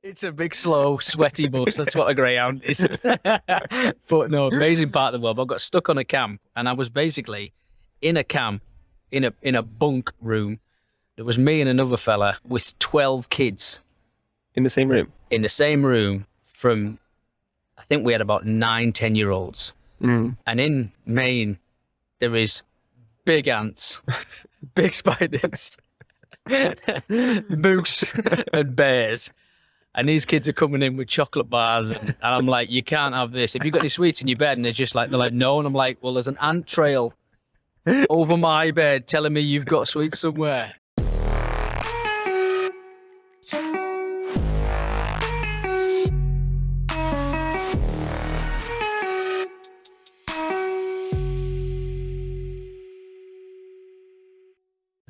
It's a big, slow, sweaty bus. That's what a greyhound is. But no, amazing part of the world. I got stuck on a camp, and I was basically in a camp, in a bunk room. There was me and another fella with 12 kids In the same room? in the same room. From, I think we had about 9, 10-year-olds. And in Maine, there is big ants, big spiders, moose, and bears. And these kids are coming in with chocolate bars, and I'm like, you can't have this. Have you got any sweets in your bed? And they're like, no. And I'm like, well, there's an ant trail over my bed telling me you've got sweets somewhere.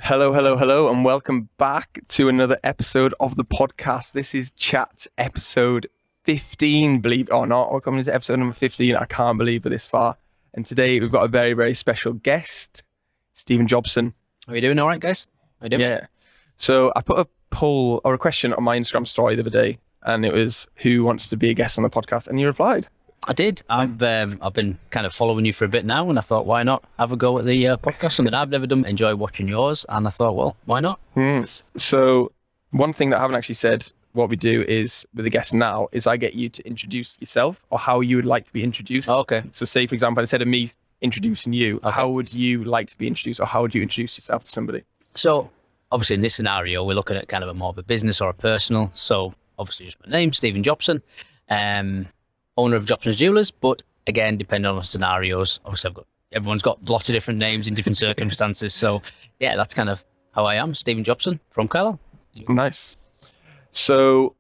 Hello, and welcome back to another episode of the podcast. This is Chatzzz episode 15, believe it or not. We're coming into episode number 15. I can't believe we're this far. And today we've got a very, very special guest, Stephen Jopson. Are you doing all right, guys? How you doing? Yeah. So I put a poll or a question on my Instagram story the other day, and it was, who wants to be a guest on the podcast? And you replied. I did. I've been kind of following you for a bit now, and I thought, why not have a go at the podcast? Something I've never done. Enjoy watching yours, and I thought, well, why not? So one thing that I haven't actually said, what we do is with the guests now, is I get you to introduce yourself or how you would like to be introduced. Oh, okay. So say, for example, instead of me introducing you, how would you like to be introduced, or how would you introduce yourself to somebody? So obviously in this scenario, we're looking at kind of a more of a business or a personal. So obviously just my name, Stephen Jopson. Owner of Jopson's Jewelers, but again, depending on the scenarios, obviously everyone's got lots of different names in different circumstances. So yeah, that's kind of how I am, Stephen Jopson from Carlisle. Nice. So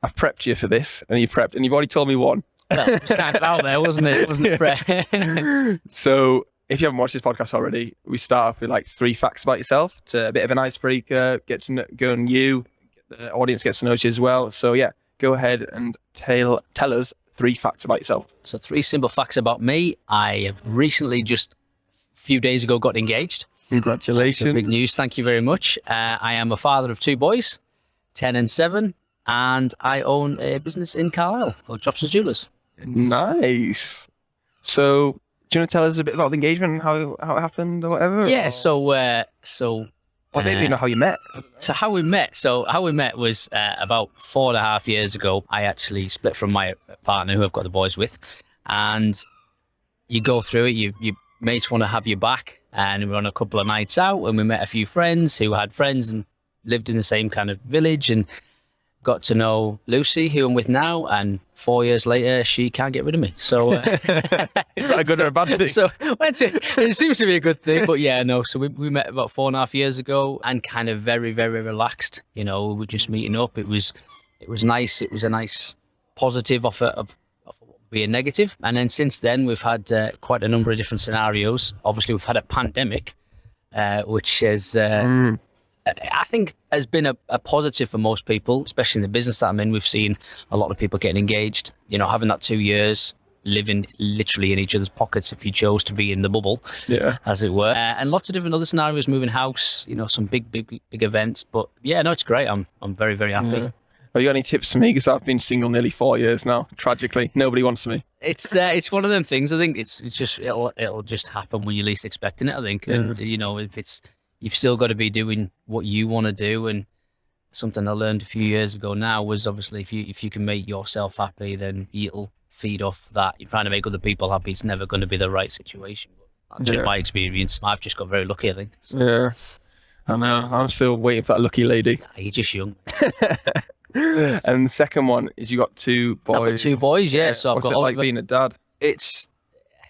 I've prepped you for this, and you've already told me one. Well, it was kind of out there, wasn't it? Wasn't it? So if you haven't watched this podcast already, we start off with like 3 facts about yourself to a bit of an icebreaker, get to go on you, the audience gets to know you as well. So yeah, go ahead and tell us 3 facts about yourself. So 3 simple facts about me. I have recently, just a few days ago, got engaged. Congratulations. So big news. Thank you very much. I am a father of 2 boys, 10 and 7, and I own a business in Carlisle called Jopson's Jewelers. Nice. So do you want to tell us a bit about the engagement and how it happened or whatever? Yeah, or maybe you know how you met. So how we met was about 4.5 years ago. I actually split from my partner who I've got the boys with, and you go through it. Your mates want to have you back, and we were on a couple of nights out, and we met a few friends who had friends and lived in the same kind of village, and got to know Lucy, who I'm with now, and 4 years later, she can't get rid of me. So, is that a good or a bad thing? So, it seems to be a good thing, but yeah, no. So we met about 4.5 years ago, and kind of very, very relaxed. You know, we were just meeting up. It was nice. It was a nice positive off of being negative. And then since then, we've had quite a number of different scenarios. Obviously, we've had a pandemic, which has. I think has been a positive for most people, especially in the business that I'm in. We've seen a lot of people getting engaged, you know, having that 2 years, living literally in each other's pockets if you chose to be in the bubble, as it were. And lots of different other scenarios, moving house, you know, some big events. But yeah, no, it's great. I'm very, very happy. Yeah. Have you got any tips for me? Because I've been single nearly 4 years now. Tragically, nobody wants me. It's one of them things. I think it'll just happen when you're least expecting it. I think, and you know, you've still got to be doing what you want to do. And something I learned a few years ago now was obviously if you can make yourself happy, then you'll feed off that. You're trying to make other people happy. It's never going to be the right situation. But that's just my experience. I've just got very lucky, I think. So. Yeah, I know. I'm still waiting for that lucky lady. You're just young. And the second one is you got 2 boys. I've got 2 boys, yeah. So What's it like being a dad? It's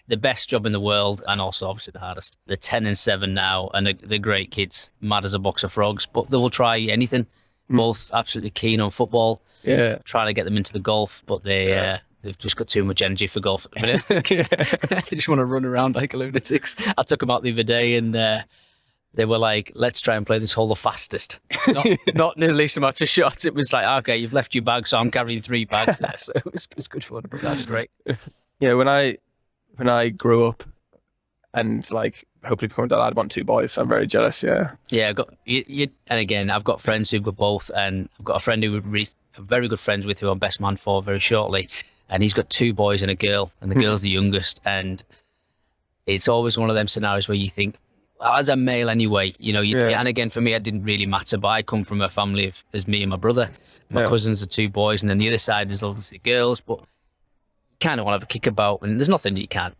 the best job in the world, and also obviously the hardest. They're 10 and 7 now, and they're great kids, mad as a box of frogs, but they will try anything. Both absolutely keen on football. Yeah. Trying to get them into the golf, but they've just got too much energy for golf at the minute. They just want to run around like lunatics. I took them out the other day, and they were like, let's try and play this hole the fastest. Not the least amount of shots. It was like, okay, you've left your bag, so I'm carrying 3 bags there. So it was good fun, but that was great. Yeah, when I grew up and like hopefully become a dad, I'd want 2 boys. So I'm very jealous. Yeah. Yeah, and again, I've got friends who've got both, and I've got a friend who I'm very good friends with, who I'm best man for very shortly. And he's got 2 boys and a girl, and the girl's the youngest. And it's always one of them scenarios where you think, well, as a male anyway, and again, for me, it didn't really matter, but I come from a family of, there's me and my brother. My cousins are 2 boys, and then the other side is obviously girls, but you kind of want to have a kick about, and there's nothing that you can't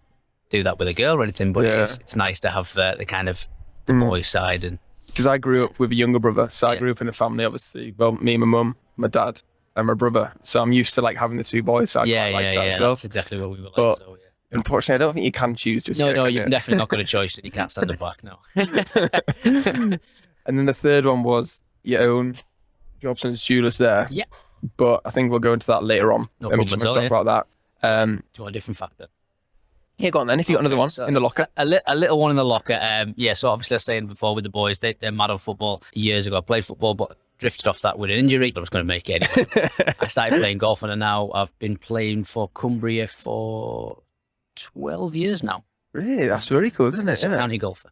do that with a girl or anything, but it's nice to have the kind of the boy side. And because I grew up with a younger brother, so I grew up in a family, obviously, well, me and my mum, my dad, and my brother, so I'm used to like having the 2 boys, so I quite like that as well. That's exactly what we were like. But so, unfortunately, I don't think you can choose just yet, No, you've definitely not got a choice that you can't send them back, no. And then the third one was your own Jopson's Jewelers there. Yeah. But I think we'll go into that later on. No Let me problem just at all, talk about that. Do you want a different fact then? Yeah, go on then. If you got another one in the locker. A little one in the locker. So obviously I was saying before with the boys, they're mad on football. Years ago I played football, but drifted off that with an injury. But I was going to make it anyway. I started playing golf, and now I've been playing for Cumbria for 12 years now. Really? That's very cool, isn't it? I'm a county golfer.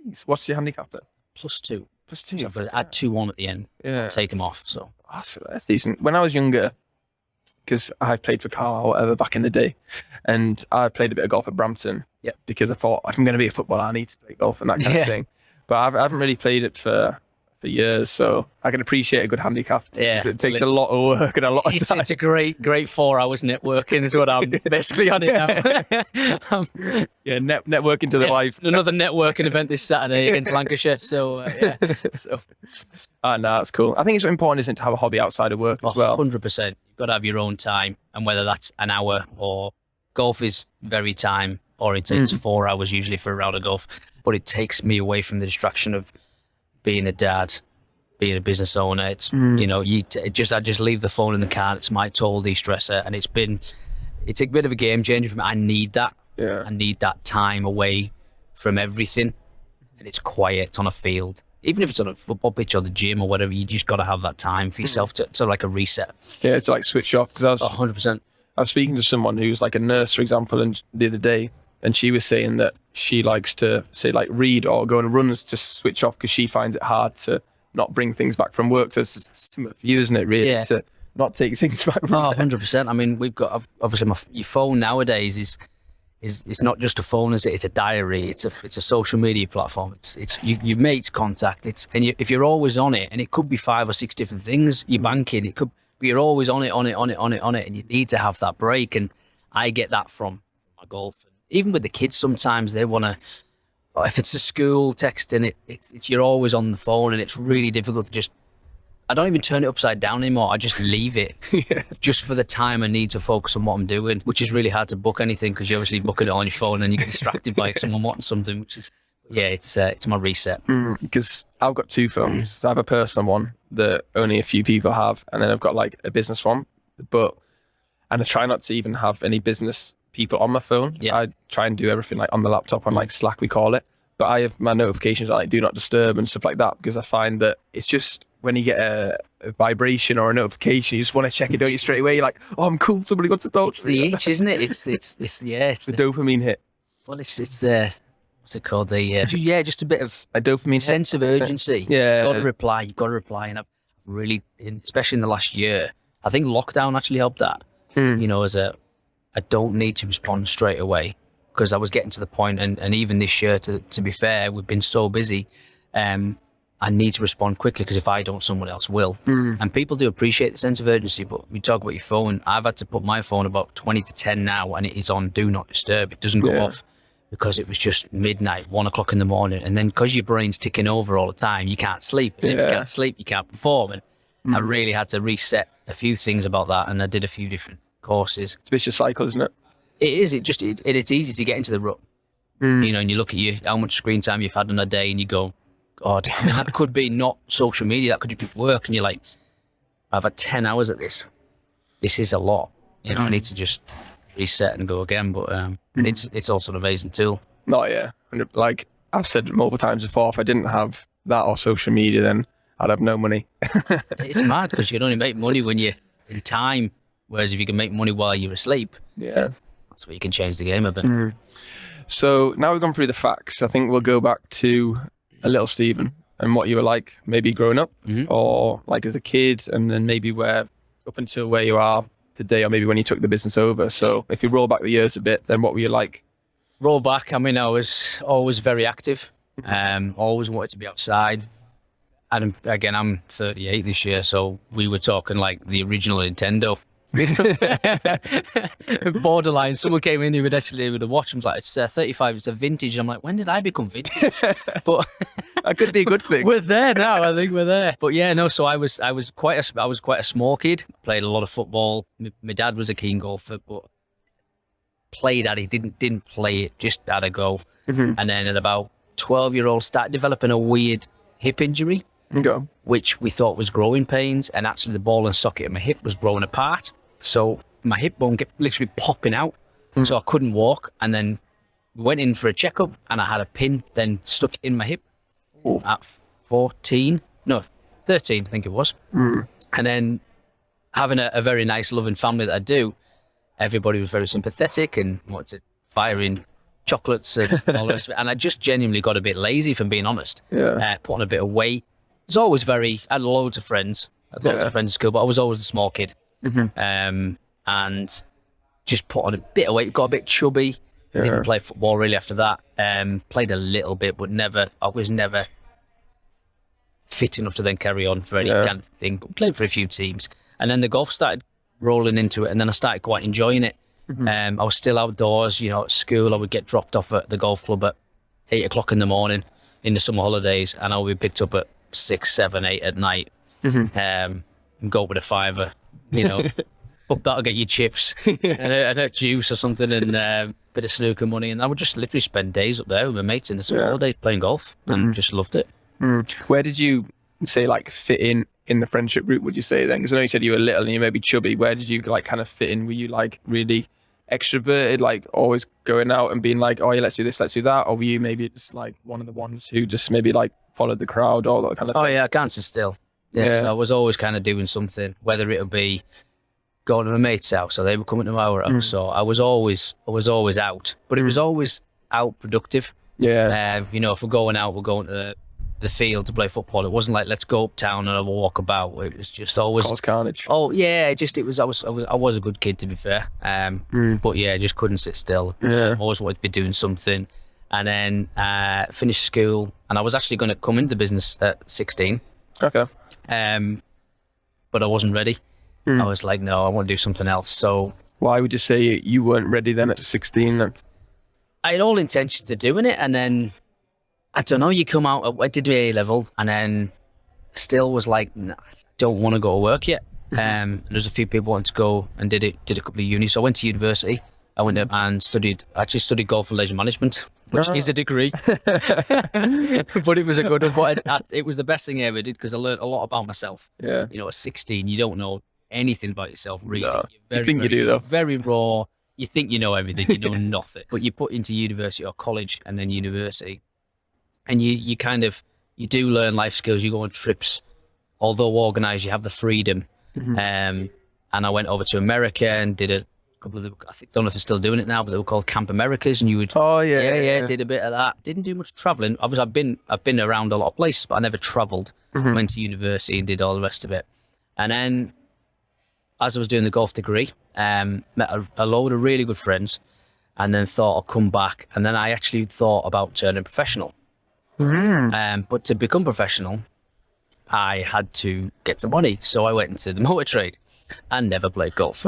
Nice. What's your handicap then? +2. +2. So I've got to add 2 on at the end. Yeah. Take them off. So That's decent. When I was younger, because I played for Carl or whatever back in the day, and I played a bit of golf at Brampton. Yep. Because I thought, if I'm going to be a footballer, I need to play golf and that kind of thing. But I haven't really played it for years, so I can appreciate a good handicap. Yeah. It takes a lot of work and a lot of time. It's a great 4 hours networking is what I'm basically on it now. Yeah, networking to the life. Another networking event this Saturday against Lancashire. So, No, that's cool. I think it's important, isn't it, to have a hobby outside of work as well. 100%. You've got to have your own time, and whether that's an hour or golf is very time oriented. It's 4 hours usually for a round of golf, but it takes me away from the distraction of being a dad, being a business owner. It's I just leave the phone in the car. It's my total de-stressor, and it's a bit of a game changer for me. I need that. Yeah. I need that time away from everything, and it's quiet on a field. Even if it's on a football pitch or the gym or whatever, you just got to have that time for yourself to like a reset. Yeah, to like switch off. Because 100%. I was speaking to someone who's like a nurse, for example, and the other day, and she was saying that she likes to say like read or go on runs to switch off because she finds it hard to not bring things back from work. So it's similar for you, isn't it, really? Yeah. To not take things back from 100%. I mean, we've got, obviously, your phone nowadays is not just a phone, is it? It's a diary. It's a social media platform. It's your mates contact. If you're always on it, and it could be 5 or 6 different things, you're banking, it could be you're always on it, and you need to have that break. And I get that from my golf. Even with the kids, sometimes they want to, if it's a school texting, it's you're always on the phone, and it's really difficult to just, I don't even turn it upside down anymore. I just leave it just for the time I need to focus on what I'm doing, which is really hard to book anything because you're obviously booking it on your phone and then you get distracted by someone wanting something, which is, it's my reset. Because I've got 2 phones. So I have a personal one that only a few people have, and then I've got like a business one. And I try not to even have any business people on my phone. Yeah. I try and do everything like on the laptop, on like Slack we call it. But I have my notifications on like do not disturb and stuff like that, because I find that it's just when you get a vibration or a notification, you just want to check it, don't you, straight away? You're like, oh, I'm cool, somebody wants to talk It's to me. the itch, isn't it? It's the dopamine hit. Well, it's the, what's it called? Just a bit of A dopamine sense of urgency. Yeah. You've got to reply. And I've really, especially in the last year, I think lockdown actually helped that. I don't need to respond straight away, because I was getting to the point, and even this year, to be fair, we've been so busy. I need to respond quickly, because if I don't, someone else will. And people do appreciate the sense of urgency, but we talk about your phone. I've had to put my phone about 20 to 10 now, and it is on do not disturb. It doesn't go off, because it was just midnight, 1 o'clock in the morning. And then because your brain's ticking over all the time, you can't sleep. And if you can't sleep, you can't perform. And I really had to reset a few things about that, and I did a few different courses. It's a vicious cycle, isn't it? It is. It's easy to get into the rut. And you look at how much screen time you've had in a day, and you go, God, that could be not social media, that could be work, and you're like, I've had 10 hours at this. This is a lot. I need to just reset and go again. But it's also an amazing tool. No, yeah. Like I've said multiple times before, if I didn't have that or social media, then I'd have no money. It's mad, because you can only make money when you're in time, whereas if you can make money while you're asleep, that's where you can change the game a bit. So now we've gone through the facts, I think we'll go back to a little Stephen. and what you were like maybe growing up Mhm. or like as a kid, and then maybe where up until where you are today, or maybe when you took the business over. So if you roll back the years a bit, then what were you like? Roll back, I mean, I was always very active. Always wanted to be outside. And again, I'm 38 this year, so we were talking like the original Nintendo. Borderline. Someone came in who would actually with a watch and was like, it's 35, it's a vintage. I'm like, when did I become vintage? But That could be a good thing. we're there now. I think we're there. But yeah, no. So I was quite a small kid. Played a lot of football. My dad was a keen golfer, but played at it. Didn't play it. Just had a go. And then at about 12-year-old, started developing a weird hip injury, Go. which we thought was growing pains, and actually the ball and socket in my hip was growing apart. So my hip bone kept literally popping out, so I couldn't walk. And then went in for a checkup, and I had a pin then stuck in my hip at 13, I think it was. And then having a very nice, loving family that I do, everybody was very sympathetic and wanted to fire in chocolates and all the rest of it. And I just genuinely got a bit lazy, if I'm being honest. Yeah. Put on a bit of weight. I was always I had loads of friends. I had loads of friends at school, but I was always a small kid. And just put on a bit of weight, got a bit chubby. Didn't play football really after that. Played a little bit, but I was never fit enough to then carry on for any kind of thing. But played for a few teams. And then the golf started rolling into it, and then I started quite enjoying it. I was still outdoors, at school. I would get dropped off at the golf club at 8 o'clock in the morning in the summer holidays, and I would be picked up at 6, 7, 8 at night. And go with a fiver, up that'll get you chips and a juice or something, and a bit of snooker money. And I would just literally spend days up there with my mates in the summer holidays playing golf, and just loved it. Where did you say like fit in the friendship group, would you say then? Because I know you said you were little and you may be chubby. Where did you like kind of fit in? Were you like really extroverted, like always going out and being like, oh yeah, let's do this, let's do that? Or were you maybe just like one of the ones who just maybe like followed the crowd or that kind of thing? Oh yeah, I can't sit still. So I was always kind of doing something, whether it would be going to my mate's house or they were coming to our house. So I was always out, but it was always out productive. If we're going out, we're going to the field to play football. It wasn't like, let's go uptown and have a walk about. It was just always cause carnage. Oh yeah, I was a good kid, to be fair. But yeah, I just couldn't sit still. Always wanted to be doing something. And then finished school, and I was actually going to come into business at 16. Okay. But I wasn't ready. I was like, no, I want to do something else. So why would you say you weren't ready then at 16 then? I had all intentions of doing it, and then I don't know, you come out, I did A level, and then still was like, nah, I don't want to go to work yet. There's a few people wanting to go and did a couple of uni. So I went to university. I went up and studied golf and leisure management, which is a degree. But it was a good one. It was the best thing I ever did, because I learned a lot about myself. Yeah. At 16, you don't know anything about yourself, really. No. You think you do, though. Very raw. You think you know everything, you know nothing. But you put into university or college and then university, and you kind of, you do learn life skills. You go on trips, although organised, you have the freedom. And I went over to America and did a couple of, don't know if they're still doing it now, but they were called Camp Americas, and you would, did a bit of that. Didn't do much travelling. Obviously, I've been around a lot of places, but I never travelled. Went to university and did all the rest of it. And then, as I was doing the golf degree, met a load of really good friends, and then thought I'll come back. And then I actually thought about turning professional. But to become professional, I had to get some money. So I went into the motor trade and never played golf.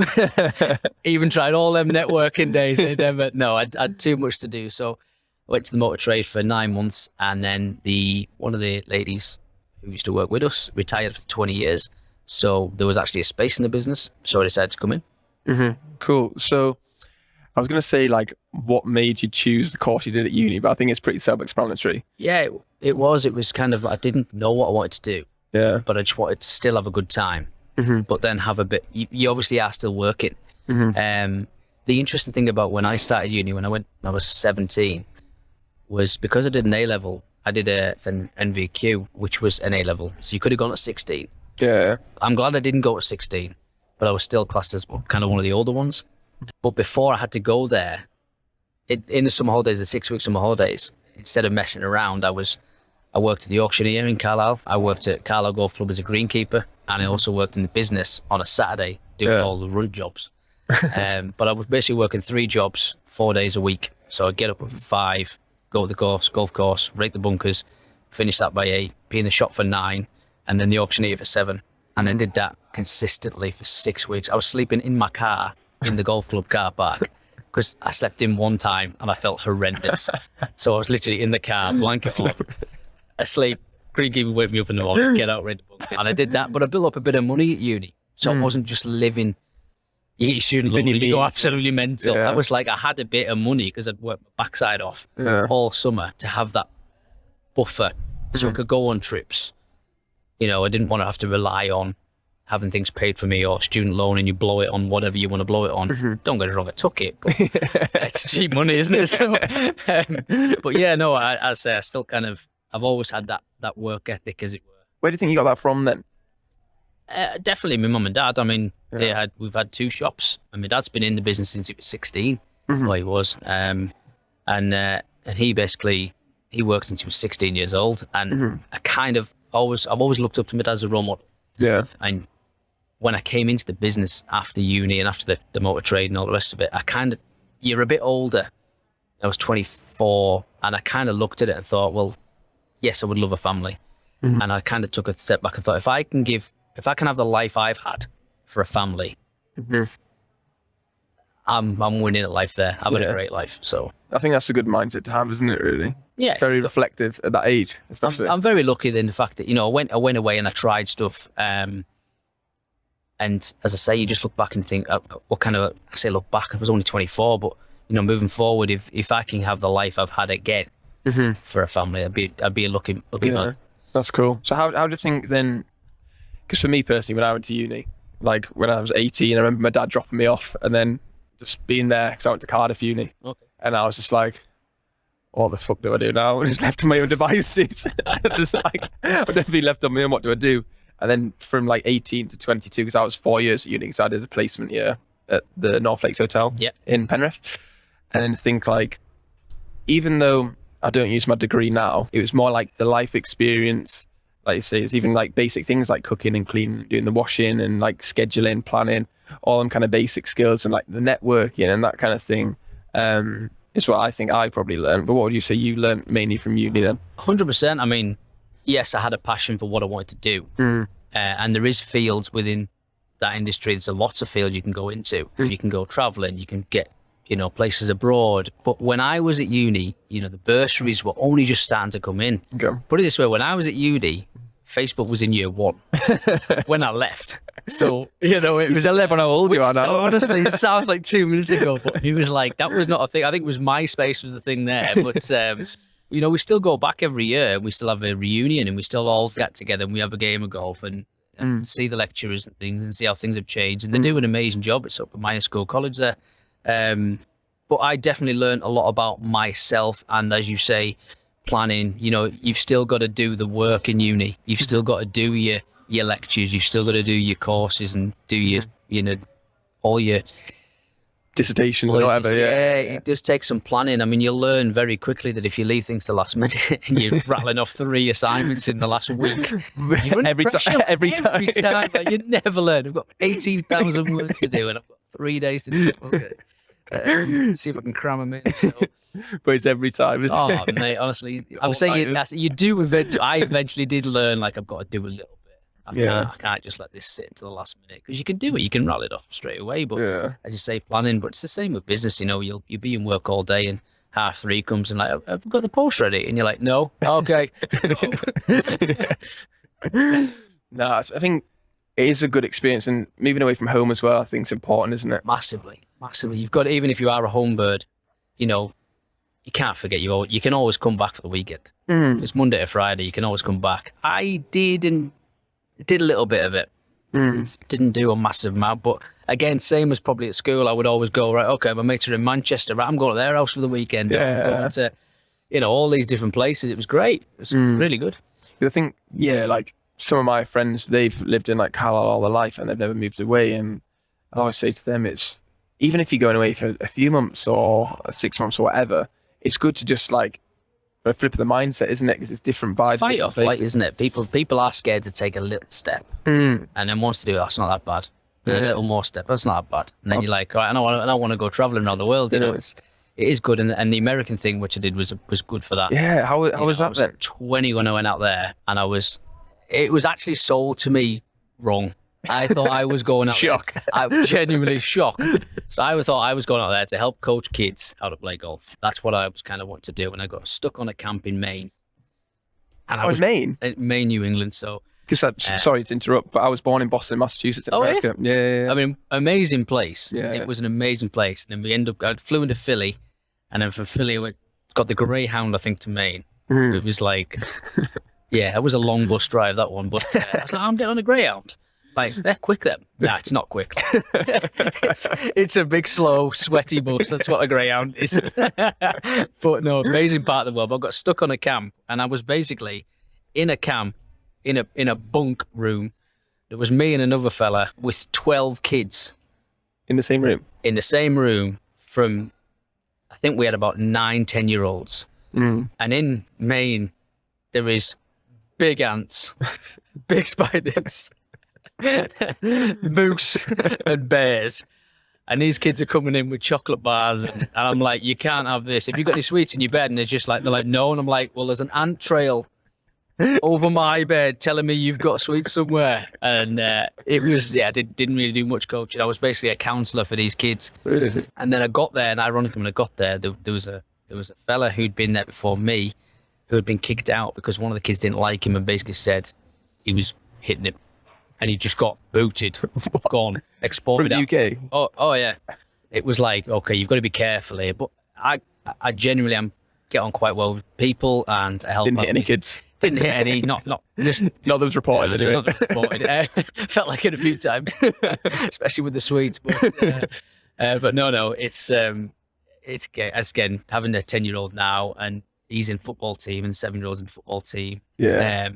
Even tried all them networking days. I had too much to do. So I went to the motor trade for 9 months, and then one of the ladies who used to work with us retired for 20 years. So there was actually a space in the business. So I decided to come in. Cool. So I was going to say, like, what made you choose the course you did at uni, but I think it's pretty self-explanatory. Yeah, it was. It was kind of, I didn't know what I wanted to do. Yeah. But I just wanted to still have a good time. But then have a bit, you obviously are still working. The interesting thing about when I started uni, when I was 17, was because I did an A-level, I did an NVQ, which was an A-level. So you could have gone at 16. Yeah. I'm glad I didn't go at 16, but I was still classed as kind of one of the older ones. But before I had to go there, in the summer holidays, the 6 week summer holidays, instead of messing around, I was I worked at the auctioneer in Carlisle. I worked at Carlisle Golf Club as a greenkeeper, and I also worked in the business on a Saturday doing all the run jobs. But I was basically working 3 jobs, 4 days a week. So I'd get up at 5, go to the golf course, rake the bunkers, finish that by 8, be in the shop for 9, and then the auctioneer for 7. And I did that consistently for 6 weeks. I was sleeping in my car in the golf club car park because I slept in one time and I felt horrendous. So I was literally in the car, blanket on, asleep. Greenkeeper wake me up in the morning, get out, read the book. And I did that, but I built up a bit of money at uni. So I wasn't just living, you get your student loan, you go absolutely mental. I was like, I had a bit of money because I'd worked my backside off all summer to have that buffer so I could go on trips. You know, I didn't want to have to rely on having things paid for me or student loan and you blow it on whatever you want to blow it on. Don't get it wrong, I took it, but it's cheap money, isn't it? So, but yeah, no, I'd say I still kind of, I've always had that work ethic, as it were. Where do you think you got that from then? Definitely my mum and dad. I mean, we've had 2 shops, and my dad's been in the business since he was 16. Well, he was, and he basically worked since he was 16 years old, and I've always looked up to my dad as a role model. Yeah. And when I came into the business after uni and after the motor trade and all the rest of it, you're a bit older. I was 24, and I kind of looked at it and thought, well, yes, I would love a family. And I kind of took a step back and thought, if I can have the life I've had for a family, I'm winning at life there. I've had a great life. So I think that's a good mindset to have, isn't it, really? Yeah. Very reflective at that age, especially. I'm very lucky in the fact that, you know, I went away and I tried stuff. And as I say, you just look back and think, look back, I was only 24, but, you know, moving forward, if I can have the life I've had again for a family, I'd be a lucky man. That's cool. So how do you think then, because for me personally, when I went to uni, like when I was 18, I remember my dad dropping me off and then just being there because I went to Cardiff uni. Okay. And I was just like, what the fuck do I do now? I just left on my own devices. Just like, I've never been left on my own, what do I do? And then from like 18 to 22, because I was 4 years at uni, because I did a placement year at the North Lakes Hotel in Penrith. And then think like, even though I don't use my degree now, it was more like the life experience. Like you say, it's even like basic things like cooking and cleaning, doing the washing and like scheduling, planning, all them kind of basic skills and like the networking and that kind of thing is what I think I probably learned. But what would you say you learned mainly from uni then? 100%. I mean, yes, I had a passion for what I wanted to do. And there is fields within that industry. There's lots of fields you can go into. You can go traveling, you can get, you know, places abroad. But when I was at uni, you know, the bursaries were only just starting to come in. Okay. Put it this way, when I was at uni, Facebook was in year 1 when I left. So, you know, it was... Still live on how old you are now. Honestly, it sounds like 2 minutes ago, but it was like, that was not a thing. I think it was MySpace was the thing there. But, you know, we still go back every year and we still have a reunion and we still all get together and we have a game of golf and see the lecturers and things and see how things have changed. And they do an amazing job. It's up at Myers School College there. But I definitely learned a lot about myself. And as you say, planning, you know, you've still got to do the work in uni. You've still got to do your lectures. You've still got to do your courses and do your, you know, all your dissertations or whatever. Yeah, it does take some planning. I mean, you'll learn very quickly that if you leave things to last minute and you're rattling off 3 assignments in the last week, every time, like, you never learn. I've got 18,000 words to do and I've got 3 days to do it. Okay. See if I can cram them in. So. But it's every time, isn't it? Oh, mate, honestly, I'm saying you do eventually. I eventually did learn, like, I've got to do a little bit. I can't just let this sit until the last minute, because you can do it. You can rattle it off straight away. But as you say, planning. But it's the same with business. You know, you'll be in work all day and 3:30 comes and like, I've got the post ready, and you're like, no, okay. No, I think it is a good experience, and moving away from home as well, I think is important, isn't it? Massively. You've got to, even if you are a home bird, you know, you can't forget you can always come back for the weekend. It's Monday to Friday. You can always come back. I did a little bit of it. Didn't do a massive amount, but again, same as probably at school, I would always go, right, okay, my mates are in Manchester, right, I'm going to their house for the weekend. Going to, you know, all these different places. It was great. It was really good. I think, like some of my friends, they've lived in like Carlisle all their life and they've never moved away. And I always say to them, it's, even if you're going away for a few months or 6 months or whatever, it's good to just like a flip of the mindset, isn't it? Because it's different vibes. Fight or different flight, places. isn't it? People are scared to take a little step, and then once they do, that's not that bad. A little more step, that's not that bad. And then you're like, all right, I don't want to go traveling around the world. You know, it is good. And the American thing, which I did, was good for that. Yeah, how was that I was then? 20 when I went out there, and it was actually sold to me wrong. I thought I was going out Shock. there. I was genuinely shocked. So I thought I was going out there to help coach kids how to play golf. That's what I was kind of wanting to do. And I got stuck on a camp in Maine. And I was Maine? Maine, New England. So Because sorry to interrupt, but I was born in Boston, Massachusetts, in America. Yeah. I mean, amazing place. Yeah. It was an amazing place. And then I flew into Philly, and then from Philly, we got the Greyhound, I think, to Maine. It was like, yeah, it was a long bus drive, that one. But I was like, I'm getting on a Greyhound. Like, they're quick then. Nah, it's not quick. it's a big, slow, sweaty bus. That's what a Greyhound is. But no, amazing part of the world. I got stuck on a camp, and I was basically in a camp, in a bunk room. There was me and another fella with 12 kids. In the same room? In the same room from, I think we had about 9, 10-year-olds. And in Maine, there is big ants, big spiders, moose and bears. And these kids are coming in with chocolate bars. And I'm like, you can't have this. Have you got any sweets in your bed? And they're like, no. And I'm like, well, there's an ant trail over my bed telling me you've got sweets somewhere. And it was, didn't really do much coaching. I was basically a counsellor for these kids. And then I got there, and ironically, when I got there, there was a fella who'd been there before me, who had been kicked out because one of the kids didn't like him and basically said he was hitting him. And he just got booted, gone, exported From the out. UK? Oh yeah. It was like, okay, you've got to be careful here. But I genuinely get on quite well with people, and I help. Didn't hit any kids? Didn't hit any, not just Not that was reported anyway. not that was reported. Felt like it a few times, especially with the sweets. But no, it's again, having a 10-year-old now, and he's in football team, and 7-year-old's in football team. Yeah.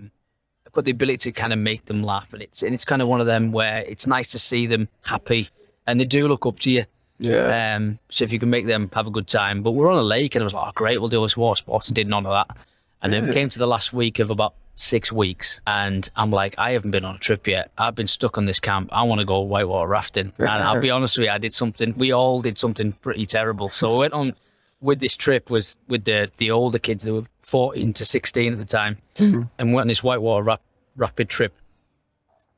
I've got the ability to kind of make them laugh, and it's kind of one of them where it's nice to see them happy, and they do look up to you. Yeah. So if you can make them have a good time. But we're on a lake, and I was like, oh, great, we'll do this water sports, and did none of that. And then we came to the last week of about 6 weeks, and I'm like, I haven't been on a trip yet. I've been stuck on this camp. I want to go whitewater rafting. And I'll be honest with you, we all did something pretty terrible. So I went on with this trip was with the older kids. They were 14 to 16 at the time, and we went on this whitewater rapid trip.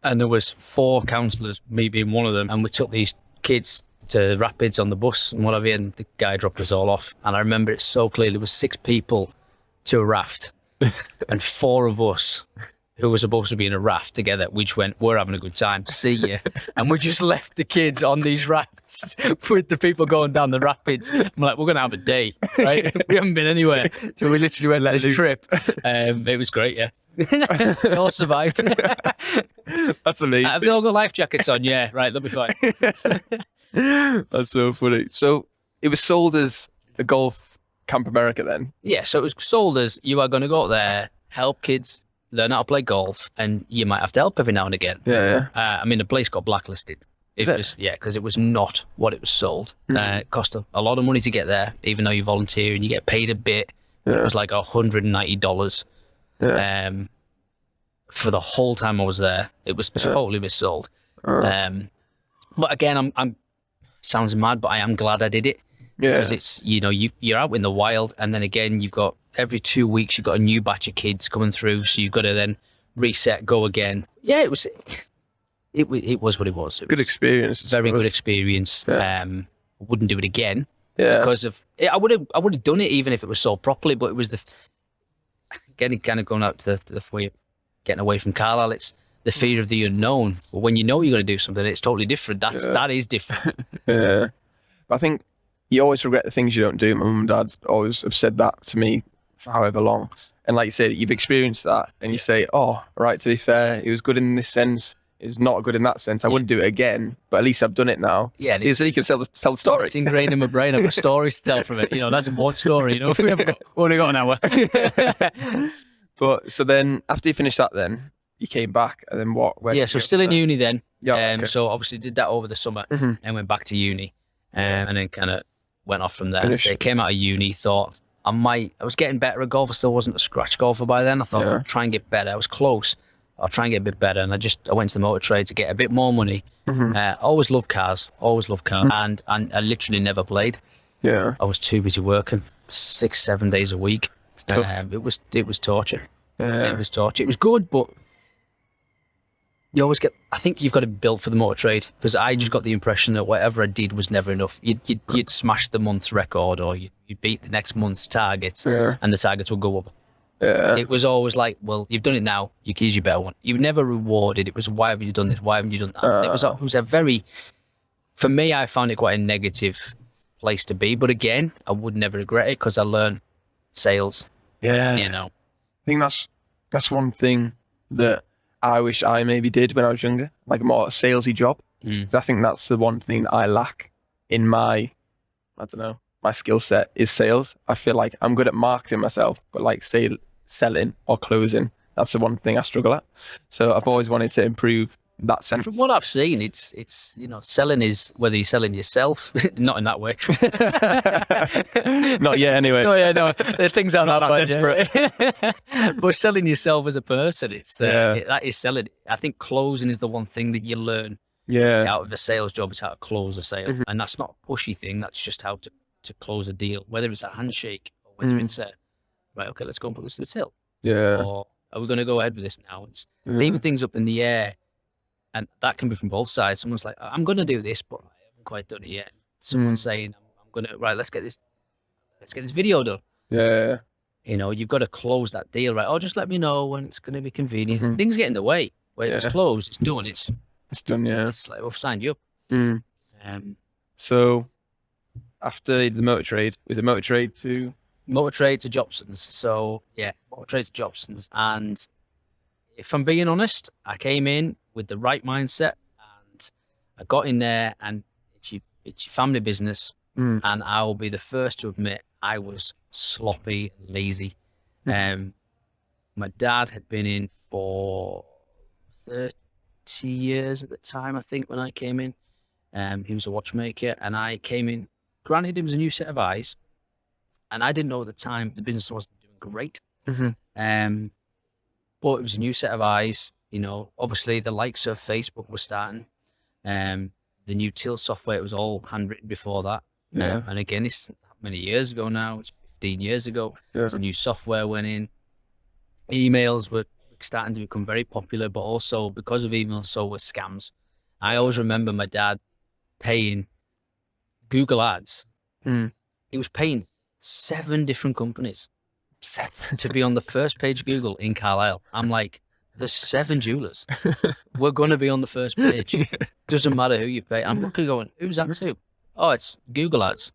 And there was 4 counsellors, me being one of them, and we took these kids to the rapids on the bus and whatever, and the guy dropped us all off. And I remember it so clearly. There was 6 people to a raft, and 4 of us who were supposed to be in a raft together, we just went, we're having a good time, see you. And we just left the kids on these rafts with the people going down the rapids. I'm like, we're going to have a day, right? We haven't been anywhere. So we literally went on this trip. It was great, yeah. They all survived. That's amazing. Have they all got life jackets on? Yeah, right, they'll be fine. That's so funny. So it was sold as a golf Camp America then? Yeah, so it was sold as you are going to go out there, help kids learn how to play golf, and you might have to help every now and again. Yeah. I mean, the place got blacklisted. Because it was not what it was sold. It cost a lot of money to get there, even though you volunteer and you get paid a bit. Yeah. It was like $190 for the whole time I was there. It was totally missold. But again, I'm sounds mad, but I am glad I did it. Yeah. Because it's, you're out in the wild, and then again, you've got every 2 weeks, you've got a new batch of kids coming through, so you've got to then reset, go again. Yeah, it was what it was. Good experience. Very good experience. Yeah. I wouldn't do it again. Yeah. Because of, I would have done it even if it was sold properly, but it was getting kind of going out to the way, getting away from Carlisle. It's the fear of the unknown. But when you know you're going to do something, it's totally different. That is different. Yeah. But I think you always regret the things you don't do. My mum and dad always have said that to me for however long. And like you said, you've experienced that, and you say, oh, right, to be fair, it was good in this sense. It was not good in that sense. I wouldn't do it again, but at least I've done it now. Yeah. So you can tell the story. It's ingrained in my brain. I've got stories to tell from it. That's one story. We only got an hour. But so then, after you finished that, then you came back, and then what? So still in uni then. Yeah. Okay. So obviously did that over the summer, and went back to uni, and then kind of went off from there. So I came out of uni, thought I was getting better at golf. I still wasn't a scratch golfer by then. I thought Yeah. I'll try and get better. I was close. I'll try and get a bit better. And I went to the motor trade to get a bit more money. Always loved cars, and I literally never played. Yeah. I was too busy working 6-7 days a week. tough. It was torture. Yeah. It was torture. It was good, but you always get. I think you've got to be built for the motor trade, because I just got the impression that whatever I did was never enough. You'd smash the month's record, or you'd beat the next month's targets, and the targets would go up. Yeah. It was always like, well, you've done it now. Here's your better one. You were never rewarded. It was, why haven't you done this? Why haven't you done that? It was a very, for me, I found it quite a negative place to be. But again, I would never regret it, because I learned sales. Yeah. You know. I think that's one thing that I wish I maybe did when I was younger, like a more salesy job. 'Cause I think that's the one thing that I lack in my skill set is sales. I feel like I'm good at marketing myself, but like selling or closing, that's the one thing I struggle at. So I've always wanted to improve that sense. From what I've seen, it's selling is whether you're selling yourself, not in that way. Not yet, anyway. No, things aren't that bad. But selling yourself as a person, that is selling. I think closing is the one thing that you learn out of a sales job, is how to close a sale, and that's not a pushy thing. That's just how to close a deal, whether it's a handshake or whether it's a right. Okay, let's go and put this to the till. Yeah. Or are we going to go ahead with this now? It's leaving things up in the air. And that can be from both sides. Someone's like, I'm going to do this, but I haven't quite done it yet. Someone's saying, I'm going to, right, let's get this video done. Yeah. You know, you've got to close that deal, right? Oh, just let me know when it's going to be convenient. Things get in the way. When it's closed, it's done. It's done, yeah. It's like, we've signed you up. So after the motor trade, was it motor trade to? Motor trade to Jopson's. So, yeah, motor trade to Jopson's. And if I'm being honest, I came in with the right mindset, and I got in there, and it's your family business, and I will be the first to admit I was sloppy and lazy. My dad had been in for 30 years at the time, I think, when I came in. He was a watchmaker, and I came in, granted it was a new set of eyes, and I didn't know at the time the business wasn't doing great. But it was a new set of eyes. You know, obviously the likes of Facebook were starting. The new till software, it was all handwritten before that. And again, it's that many years ago now. It's 15 years ago. So new software went in. Emails were starting to become very popular, but also because of emails, so were scams. I always remember my dad paying Google ads. He was paying 7 different companies to be on the first page of Google in Carlisle. I'm like, there's 7 jewelers. We're going to be on the first page. Doesn't matter who you pay. I'm looking going, who's that to? Oh, it's Google ads.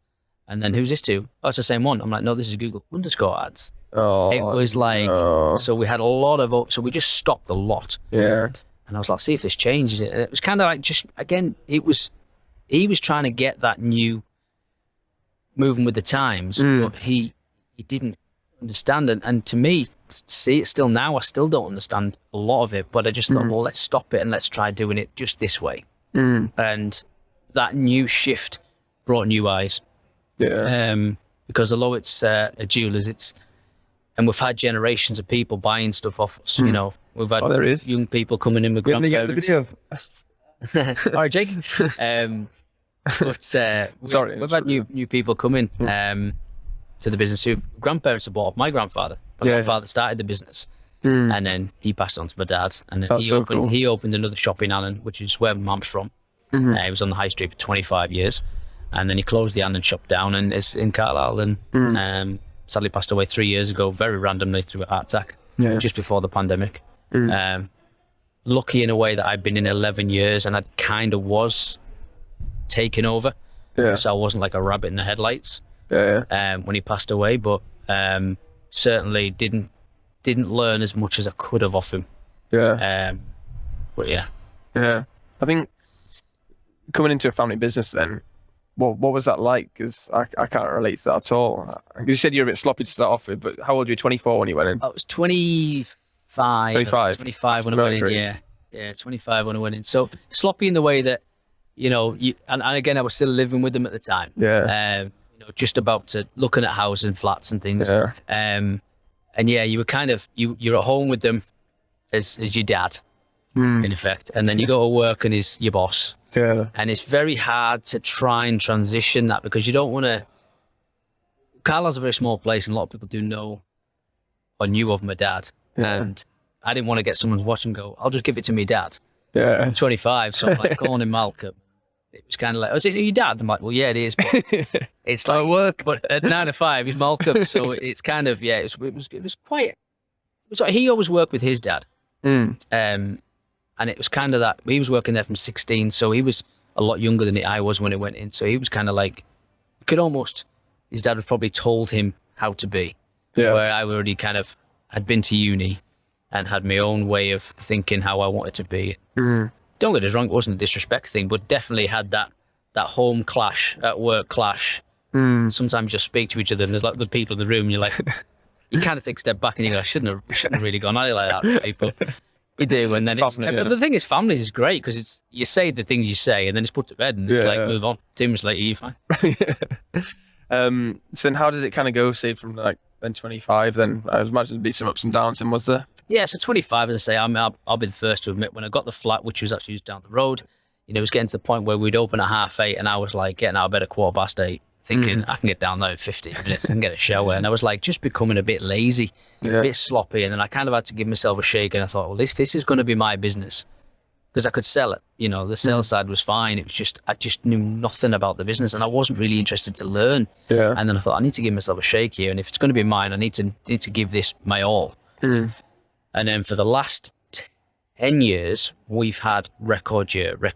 And then who's this to? Oh, it's the same one. I'm like, no, this is Google _ ads. Oh, it was like, so we had a lot of, so we just stopped a lot. Yeah. And I was like, see if this changes it. And it was kind of like, just, again, he was trying to get that new moving with the times, but he didn't understand it. And to me, see it still now, I still don't understand a lot of it, but I just thought, well, let's stop it and let's try doing it just this way. And that new shift brought new eyes. Because although it's a jeweler's, and we've had generations of people buying stuff off us, you know, we've had young people coming in with grandparents. All right, Jake. But Sorry, we've had new people come in to the business who grandparents have bought off my grandfather. My grandfather started the business, and then he passed on to my dad, and then he opened another shop in Allen, which is where Mum's from. He was on the high street for 25 years, and then he closed the Allen shop down and is in Carlisle, and sadly passed away 3 years ago, very randomly through a heart attack, just before the pandemic. Lucky in a way that I'd been in 11 years, and I kind of was taken over, so I wasn't like a rabbit in the headlights when he passed away, but certainly didn't learn as much as I could have off him. But I think coming into a family business then, what was that like? Because I can't relate to that at all. Because you said you're a bit sloppy to start off with, but how old were you? 24 when you went in? I was 25 when I went in. Yeah, 25 when I went in. So sloppy in the way that, you know, and again, I was still living with them at the time. just about to looking at houses and flats and things. Yeah. And yeah, you were kind of you're at home with them as your dad, in effect, and then you go to work and he's your boss. Yeah. And it's very hard to try and transition that because you don't want to. Carlisle's a very small place, and a lot of people do know or knew of my dad. Yeah. And I didn't want to get someone's watch and go, I'll just give it to me dad. Yeah. I'm 25, so I'm like calling him Malcolm. It was kind of like, is it your dad? I'm like, well, yeah, it is. But it's like work. But at 9 to 5, he's Malcolm. So it's kind of, yeah, it was quite. It was like, he always worked with his dad. And it was kind of that he was working there from 16, so he was a lot younger than I was when he went in. So he was kind of like, his dad had probably told him how to be. Yeah. Where I already kind of had been to uni and had my own way of thinking how I wanted to be. Don't get us wrong, it wasn't a disrespect thing, but definitely had that home clash, at work clash. Sometimes you just speak to each other and there's like the people in the room, and you're like, you kind of take a step back and you go, I shouldn't have really gone at it like that with people. You do, and then Family, but the thing is, families is great because you say the things you say and then it's put to bed and it's like, move on. 2 minutes later, you're fine. So then how did it kind of go, say, from like then 25, then I was imagining there'd be some ups and downs, and was there? Yeah, so 25, as I say, I'll be the first to admit, when I got the flat, which was actually just down the road, it was getting to the point where we'd open at 8:30 and I was like getting out of bed at 8:15, thinking I can get down there in 15 minutes and get a shower. And I was like just becoming a bit lazy, a bit sloppy. And then I kind of had to give myself a shake, and I thought, well, this is going to be my business because I could sell it. The sales side was fine. It was just, I just knew nothing about the business and I wasn't really interested to learn. Yeah. And then I thought, I need to give myself a shake here. And if it's going to be mine, I need to give this my all. And then for the last 10 years, we've had record year. And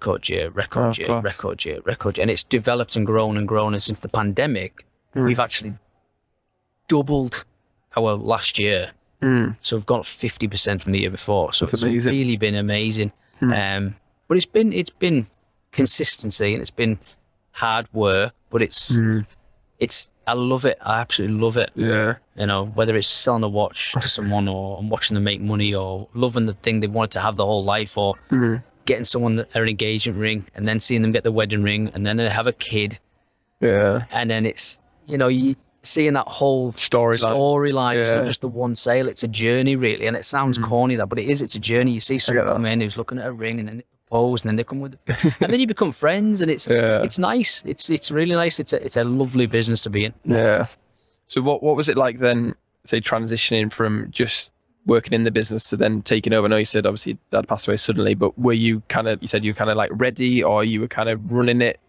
it's developed and grown and grown. And since the pandemic, we've actually doubled our last year. So we've got 50% from the year before. So it's really been amazing. But it's been consistency and it's been hard work, but I love it. I absolutely love it. Yeah. Whether it's selling a watch to someone or I'm watching them make money or loving the thing they wanted to have their whole life, or getting someone an engagement ring and then seeing them get the wedding ring and then they have a kid. Yeah. And then it's, you seeing that whole storyline. It's not just the one sale, it's a journey really. And it sounds corny but it is, it's a journey. You see someone come in who's looking at a ring and then they propose and then they come with and then you become friends, and it's nice. It's really nice. It's a lovely business to be in. Yeah. So what was it like then, say, transitioning from just working in the business to then taking over? I know you said obviously dad passed away suddenly, but were you said you were kind of like ready, or you were kind of running it?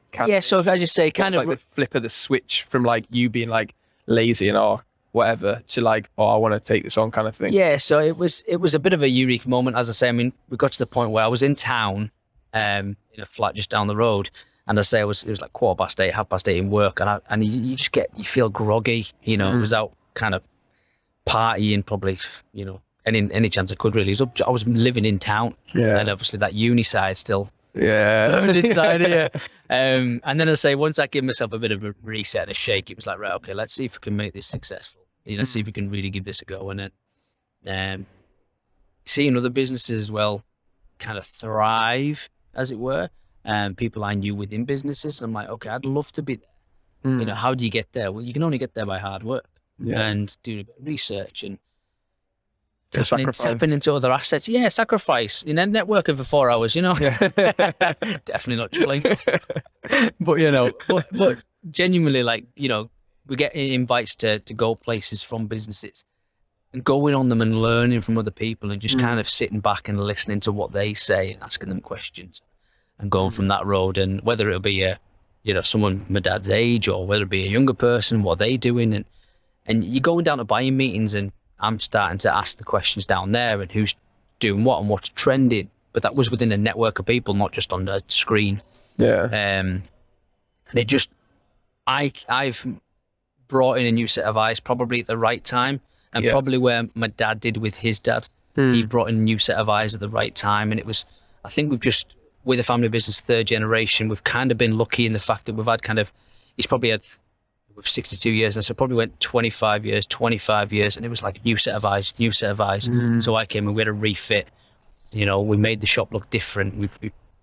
So if I just say kind of like the flip of the switch from like you being like lazy and whatever to like, I want to take this on kind of thing. Yeah, so it was a bit of a unique moment, as I say. I mean, we got to the point where I was in town, in a flat just down the road, and I say it was like 8:15, 8:30 in work, and you just you feel groggy, It was out kind of partying probably, any chance I could really. I was living in town, and obviously that uni side still. Inside here. And then I say, once I give myself a bit of a reset and a shake, it was like, right, okay, let's see if we can make this successful. Let's see if we can really give this a go. And then seeing other businesses as well kind of thrive, as it were, and people I knew within businesses. I'm like, okay, I'd love to be there. How do you get there? Well, you can only get there by hard work and doing a bit of research and tapping into other assets. Yeah, sacrifice. Networking for 4 hours, Definitely not chilling. but genuinely, like, we get invites to go places from businesses and going on them and learning from other people and just kind of sitting back and listening to what they say and asking them questions and going from that road. And whether it'll be someone my dad's age or whether it be a younger person, what they doing, and you're going down to buying meetings and I'm starting to ask the questions down there and who's doing what and what's trending. But that was within a network of people, not just on the screen. Yeah. And it just, I've brought in a new set of eyes probably at the right time, and probably where my dad did with his dad. He brought in a new set of eyes at the right time. And it was, I think we've just, with a family business, 3rd generation, we've kind of been lucky in the fact that we've had he's probably had 62 years, and so probably went 25 years, and it was like new set of eyes. So I came and we had a refit, we made the shop look different. We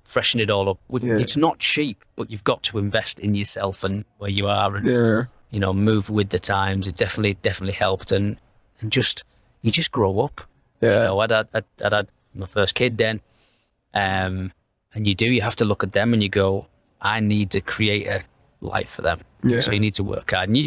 freshened it all up. It's not cheap, but you've got to invest in yourself and where you are. And move with the times. It definitely helped, and you just grow up. Yeah. I'd had my first kid then, and you have to look at them and you go, I need to create a life for them. Yeah. So you need to work hard, and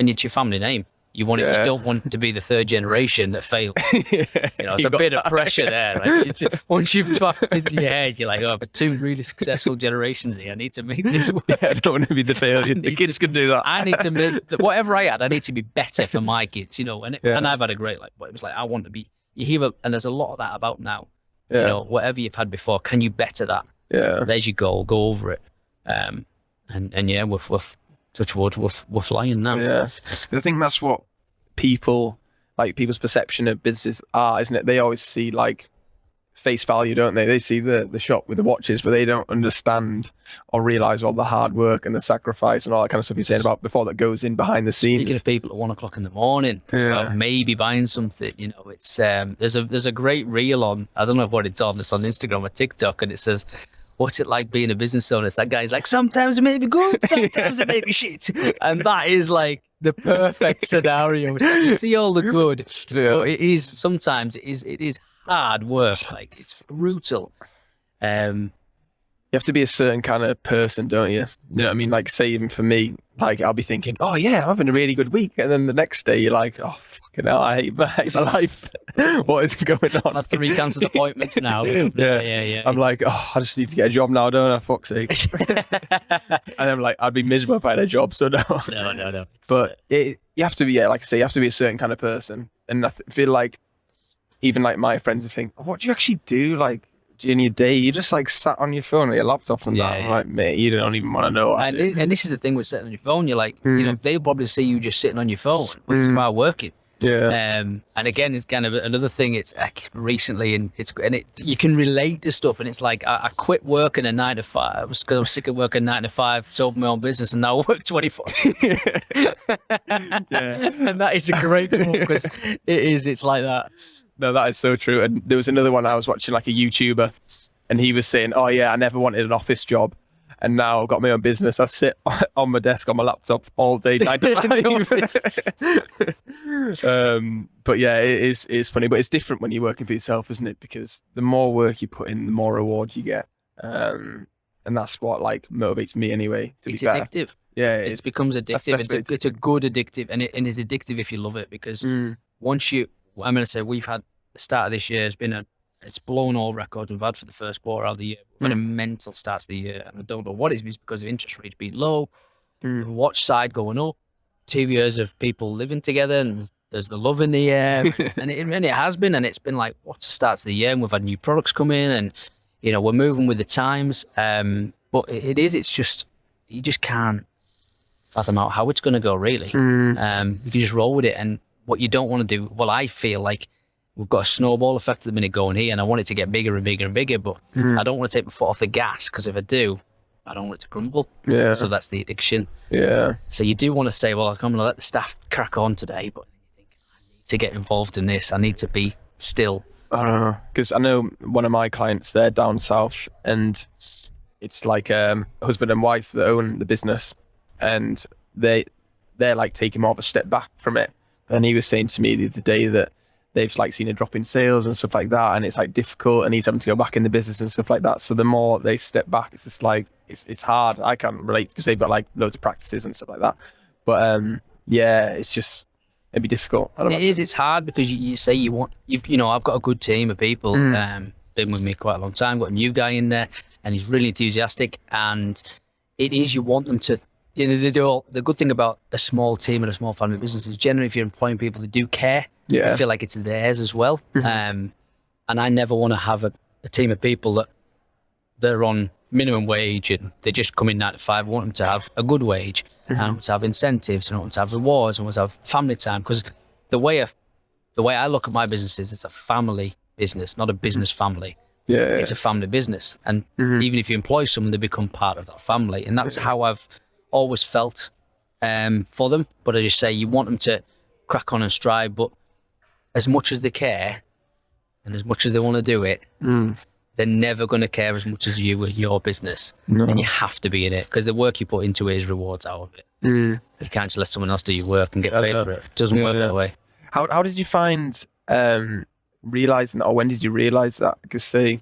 it's your family name. You want it. Yeah. You don't want to be the third generation that failed. It's a bit of pressure there. Like, once you've dropped it into your head, you're like, oh, but 2 really successful generations here. I need to make this work. I don't want to be the failure. The kids can do that. I need to make whatever I had. I need to be better for my kids. And I've had a great life, but it was like I want to be. You hear, and there's a lot of that about now. Yeah. Whatever you've had before, can you better that? Yeah. There's your goal. Go over it. And yeah, we're touch wood. We're flying now. Yeah. I think that's what people's perception of businesses are, isn't it? They always see like face value, don't they? They see the shop with the watches, but they don't understand or realize all the hard work and the sacrifice and all that kind of stuff you're saying about before that goes in behind the scenes. Speaking of people at 1 o'clock in the morning, about maybe buying something, it's there's a great reel on, I don't know what it's on Instagram or TikTok, and it says, what's it like being a business owner? That guy's like, sometimes it may be good, sometimes it may be shit. And that is like the perfect scenario. You see all the good, but sometimes it is hard work. Like, it's brutal. You have to be a certain kind of person, don't you? You know what I mean? Like, say even for me, like I'll be thinking, oh yeah, I'm having a really good week, and then the next day you're like, oh fucking hell, I hate my life. What is going on? I have 3 cancelled appointments now. Yeah. I'm like, oh, I just need to get a job now, don't I? Fuck's sake. And I'm like, I'd be miserable if I had a job, so no. No. But you have to be, like I say, you have to be a certain kind of person, and I feel like even like my friends would think, what do you actually do? Like, during your day, you just like sat on your phone with your laptop and that. I'm like, mate, you don't even want to know what I do. And this is the thing with sitting on your phone. You're like, they'll probably see you just sitting on your phone when you are working. Yeah. And again, it's kind of another thing. It's recently, and you can relate to stuff. And it's like, I quit working a 9 to 5 because I was sick of working 9 to 5, sold my own business, and now I work 24. And that is a great one because it's like that. No, that is so true. And there was another one I was watching, like a YouTuber, and he was saying, oh yeah, I never wanted an office job, and now I've got my own business. I sit on my desk on my laptop all day. But yeah, it's funny, but it's different when you're working for yourself, isn't it? Because the more work you put in, the more rewards you get. And that's what like motivates me anyway. It's addictive. Yeah, it becomes addictive. It's a good addictive, and it's addictive if you love it, because once you, I'm going to say, we've had the start of this year it's blown all records we've had for the first quarter of the year. We've had a mental start to the year, and I don't know what it is because of interest rates being low, the watch side going up, 2 years of people living together, and there's the love in the air, and it has been, and it's been like, what's the start to the year, and we've had new products come in, and we're moving with the times, but it's just, you just can't fathom out how it's going to go, really. You can just roll with it, and what you don't want to do, well, I feel like we've got a snowball effect at the minute going here, and I want it to get bigger and bigger and bigger, but I don't want to take my foot off the gas, because if I do, I don't want it to crumble. Yeah. So that's the addiction. Yeah. So you do want to say, well, I'm going to let the staff crack on today, but you think, I need to get involved in this. I need to be still. I don't know, because I know one of my clients, they're down south, and it's like husband and wife that own the business, and they're like taking more of a step back from it. And he was saying to me the other day that they've like seen a drop in sales and stuff like that, and it's like difficult, and he's having to go back in the business and stuff like that. So the more they step back, it's just like it's hard. I can't relate because they've got like loads of practices and stuff like that. But yeah, it's just, it'd be difficult. I don't know. It is. It's hard because you say I've got a good team of people. Been with me quite a long time. Got a new guy in there, and he's really enthusiastic. And it is, you want them to. They do all, the good thing about a small team and a small family business is generally if you're employing people that do care, yeah, I feel like it's theirs as well. And I never want to have a team of people that they're on minimum wage and they just come in 9 to 5. I want them to have a good wage, and I want them to have incentives, and I want them to have rewards, and I want them to have family time. Because the way I look at my business is, it's a family business, not a business family. Yeah, it's a family business, and even if you employ someone, they become part of that family, and that's how I've always felt for them. But as you say, you want them to crack on and strive, but as much as they care and as much as they want to do it, they're never going to care as much as you with your business. No. And you have to be in it because the work you put into it is rewards out of it. You can't just let someone else do your work and get paid for it. It doesn't work that way. How did you find realizing, or when did you realize that? Because say,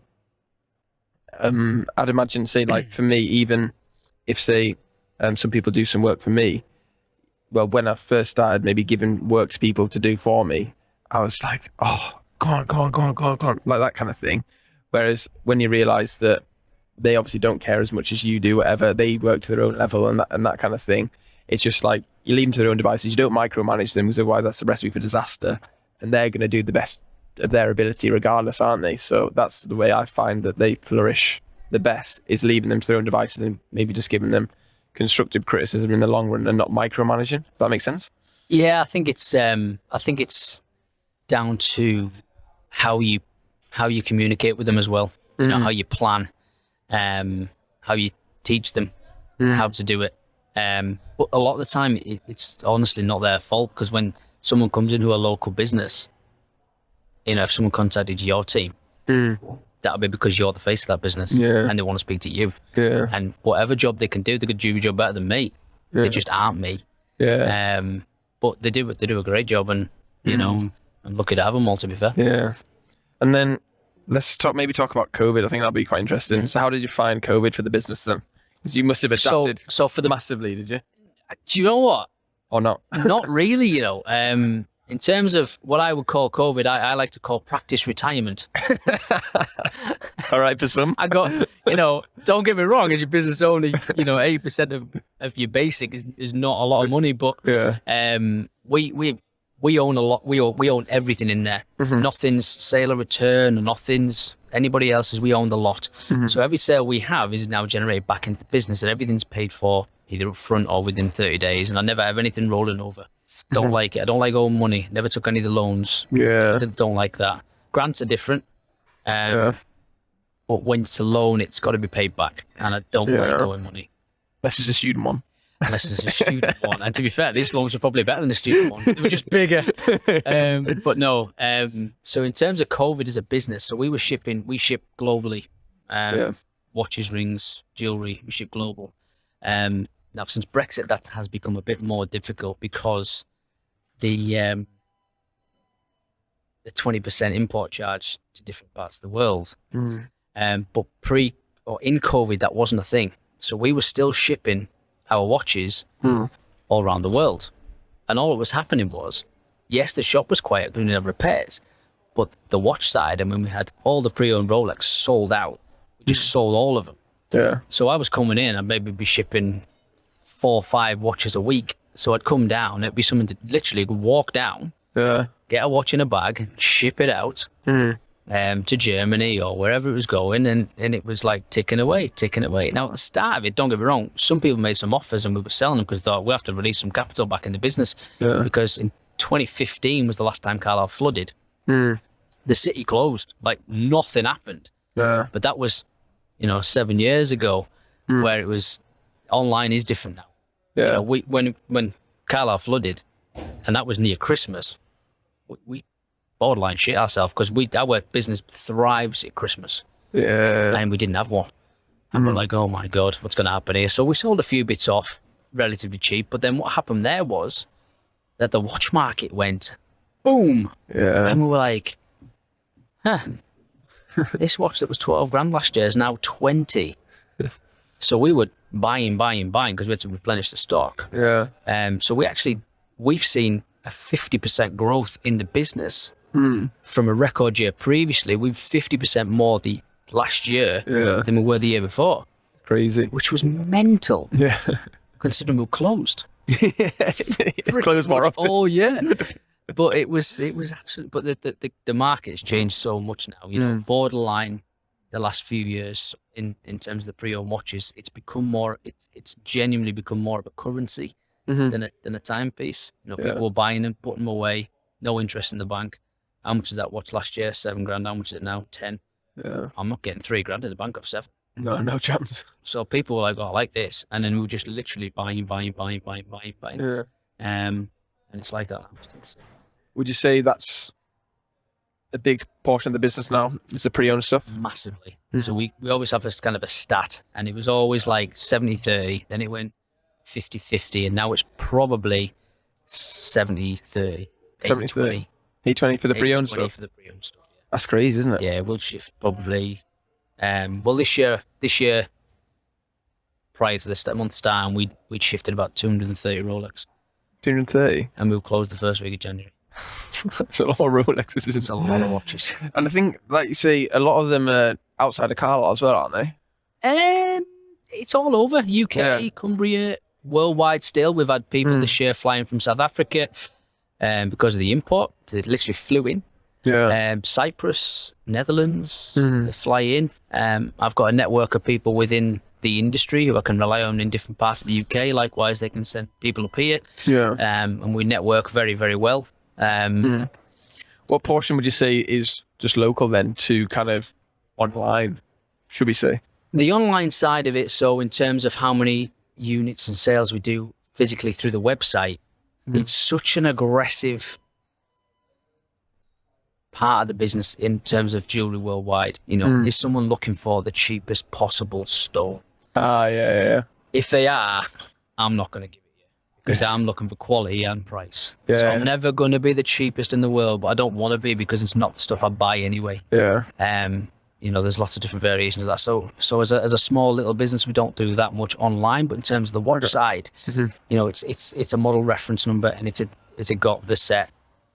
I'd imagine, say, like for me, even if say some people do some work for me, well, when I first started maybe giving work to people to do for me, I was like, oh, go on, like that kind of thing. Whereas when you realize that they obviously don't care as much as you do, whatever, they work to their own level and that kind of thing, it's just like you leave them to their own devices. You don't micromanage them because otherwise that's a recipe for disaster, and they're going to do the best of their ability regardless, aren't they? So that's the way I find that they flourish the best, is leaving them to their own devices and maybe just giving them constructive criticism in the long run and not micromanaging. Does that make sense? Yeah, I think it's down to how you communicate with them as well. You know, how you plan, how you teach them how to do it. But a lot of the time, it's honestly not their fault, because when someone comes into a local business, you know, if someone contacted your team, that'll be because you're the face of that business, and they want to speak to you. And whatever job they can do, they could do your job better than me. They just aren't me. But they do a great job, and you know, I'm lucky to have them all, to be fair. Yeah. And then let's talk about COVID. I think that'll be quite interesting. So how did you find COVID for the business then? Because you must have adapted so for the massively, did you? Do you know what? Or not? Not really, you know. In terms of what I would call COVID, I like to call practice retirement. All right, for some. I got, you know, don't get me wrong, as your business only, you know, 80% of your basic is not a lot of money, but we own a lot. We own everything in there. Nothing's sale or return, nothing's anybody else's. We own the lot. So every sale we have is now generated back into the business, and everything's paid for either up front or within 30 days. And I never have anything rolling over. Don't like it. I don't like owing money. Never took any of the loans. Don't like that. Grants are different. But when it's a loan, it's got to be paid back. And I don't like owing money. Unless it's a student one. Unless it's a student one. And to be fair, these loans are probably better than the student one. They were just bigger. But no. So in terms of COVID as a business, so we ship globally. Watches, rings, jewelry, we ship global. Now, since Brexit, that has become a bit more difficult because the 20% import charge to different parts of the world. But in COVID, that wasn't a thing. So we were still shipping our watches all around the world. And all that was happening was, yes, the shop was quiet doing their repairs, but the watch side, I mean, we had all the pre-owned Rolex sold out. We just sold all of them. Yeah. So I was coming in, I'd maybe be shipping 4 or 5 watches a week. So I'd come down, it'd be something to literally walk down, get a watch in a bag, ship it out to Germany or wherever it was going, and it was like ticking away. Now at the start of it, don't get me wrong, some people made some offers and we were selling them because they thought we have to release some capital back in the business, because in 2015 was the last time Carlisle flooded. The city closed, like nothing happened. But that was, you know, 7 years ago, where it was, online is different now. You know, when Carlisle flooded, and that was near Christmas, we borderline shit ourselves because our business thrives at Christmas. And we didn't have one. And we're like, oh my God, what's going to happen here? So we sold a few bits off relatively cheap. But then what happened there was that the watch market went boom. And we were like, this watch that was 12 grand last year is now 20. So we were buying because we had to replenish the stock. So we've seen a 50% growth in the business from a record year previously. We've 50% more the last year than we were the year before. Crazy. Which was mental. Considering we were closed. Closed more often. Oh yeah. But it was absolutely. But the market has changed so much now. You know, borderline the last few years in terms of the pre-owned watches, it's become more. It's genuinely become more of a currency than a timepiece. You know, people were buying them, putting them away, no interest in the bank. How much is that watch last year? 7 grand. How much is it now? 10. I'm not getting 3 grand in the bank of 7. No chance. So people were like, "Oh, I like this," and then we were just literally buying. And it's like that. Would you say that's a big portion of the business now? Is the pre-owned stuff? Massively. So we always have this kind of a stat, and it was always like 70-30, then it went 50-50, and now it's probably 70-30, 70-30. 80-20 for the pre-owned stuff. For the pre-owned stuff. Yeah. That's crazy, isn't it? Yeah, we'll shift probably. Well, this year, prior to the month start, we'd shifted about 230 Rolex, 230. and we'll close the first week of January. It's a lot of Rolexes, isn't it? It's a lot of watches. And I think, like you say, a lot of them are outside of Carlisle as well, aren't they? It's all over UK, Cumbria, worldwide. Still, we've had people this year flying from South Africa, because of the import. They literally flew in. Yeah. Cyprus, Netherlands, they fly in. I've got a network of people within the industry who I can rely on in different parts of the UK. Likewise, they can send people up here. Yeah. And we network very, very well. What portion would you say is just local then to kind of online, should we say? The online side of it, so in terms of how many units and sales we do physically through the website, it's such an aggressive part of the business in terms of jewelry worldwide. You know, is someone looking for the cheapest possible stone? Yeah. If they are, I'm not going to give it you because I'm looking for quality and price. Yeah. So I'm never going to be the cheapest in the world, but I don't want to be because it's not the stuff I buy anyway. Yeah. You know, there's lots of different variations of that. So as a small little business, we don't do that much online, but in terms of the watch side, you know, it's a model reference number, and it's got the set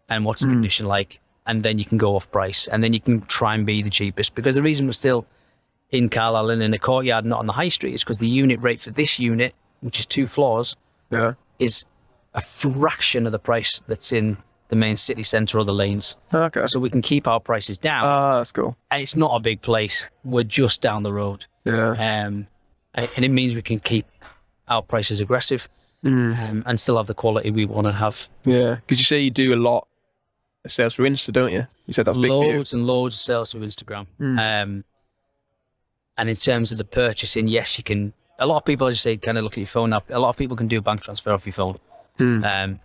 and what's the condition like, and then you can go off price, and then you can try and be the cheapest. Because the reason we're still in Carlisle and in the courtyard, not on the high street, is because the unit rate for this unit, which is 2 floors, is a fraction of the price that's in the main city centre or the lanes. Okay. So we can keep our prices down. That's cool. And it's not a big place. We're just down the road. Yeah. And it means we can keep our prices aggressive and still have the quality we want to have. Yeah. Because you say you do a lot of sales through Insta, don't you? You said that's big for you. Loads and loads of sales through Instagram. And in terms of the purchasing, yes, you can. A lot of people, as you say, kind of look at your phone now. A lot of people can do a bank transfer off your phone.